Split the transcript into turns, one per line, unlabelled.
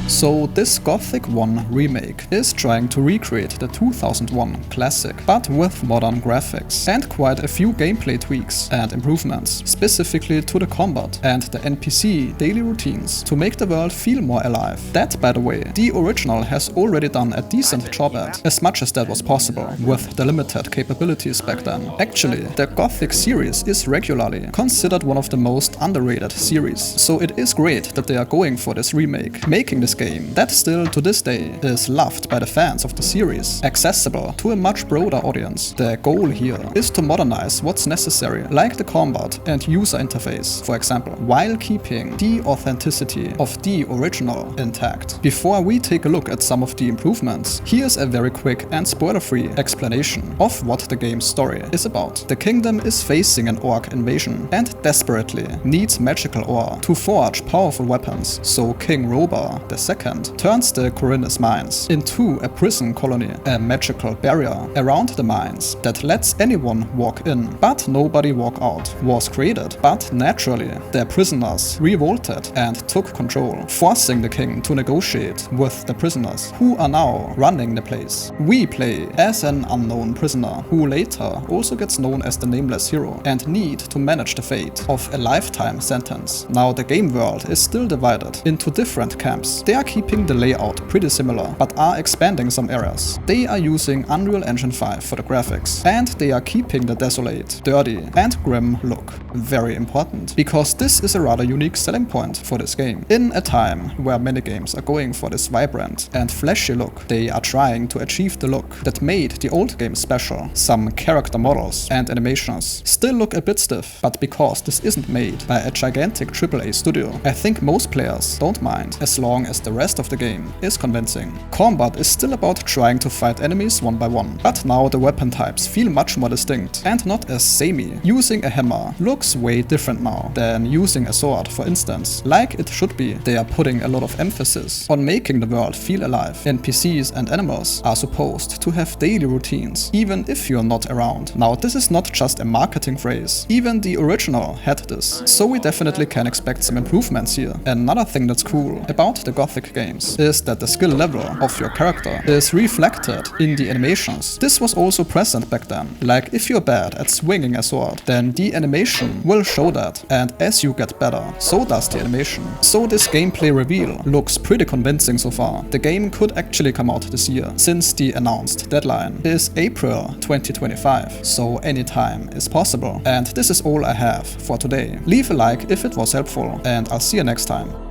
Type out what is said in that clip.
So this Gothic 1 remake is trying to recreate the 2001 classic, but with modern graphics and quite a few gameplay tweaks and improvements, specifically to the combat and the NPC daily routines to make the world feel more alive. That, by the way, the original has already done a decent job at, as much as that was possible with the limited capabilities back then. Actually, the Gothic series is regularly considered one of the most underrated series, so it is great that they are going for this remake, making this game, that still to this day is loved by the fans of the series, accessible to a much broader audience. The goal here is to modernize what's necessary, like the combat and user interface, for example, while keeping the authenticity of the original intact. Before we take a look at some of the improvements, here's a very quick and spoiler-free explanation of what the game's story is about. The kingdom is facing an orc invasion and desperately needs magical ore to forge powerful weapons, so King Robar II turns the Corinnes mines into a prison colony, a magical barrier around the mines that lets anyone walk in but nobody walk out was created, but naturally the prisoners revolted and took control, forcing the king to negotiate with the prisoners who are now running the place. We play as an unknown prisoner who later also gets known as the Nameless Hero and need to manage the fate of a lifetime sentence. Now the game world is still divided into different camps. They are keeping the layout pretty similar but are expanding some areas. They are using Unreal Engine 5 for the graphics and they are keeping the desolate, dirty and grim look. Very important, because this is a rather unique selling point for this game. In a time where many games are going for this vibrant and flashy look, they are trying to achieve the look that made the old game special. Some character models and animations still look a bit stiff, but because this isn't made by a gigantic AAA studio, I think most players don't mind as long as the rest of the game is convincing. Combat is still about trying to fight enemies one by one, but now the weapon types feel much more distinct and not as samey. Using a hammer looks way different now than using a sword, for instance, like it should be. They are putting a lot of emphasis on making the world feel alive. NPCs and animals are supposed to have daily routines, even if you're not around. Now this is not just a marketing phrase, even the original had this, so we definitely can expect some improvements here. Another thing that's cool about the Gothic games is that the skill level of your character is reflected in the animations. This was also present back then, like if you're bad at swinging a sword, then the animation will show that, and as you get better, so does the animation. So this gameplay reveal looks pretty convincing so far. The game could actually come out this year, since the announced deadline is April 2025, so any time is possible. And this is all I have for today. Leave a like if it was helpful, and I'll see you next time.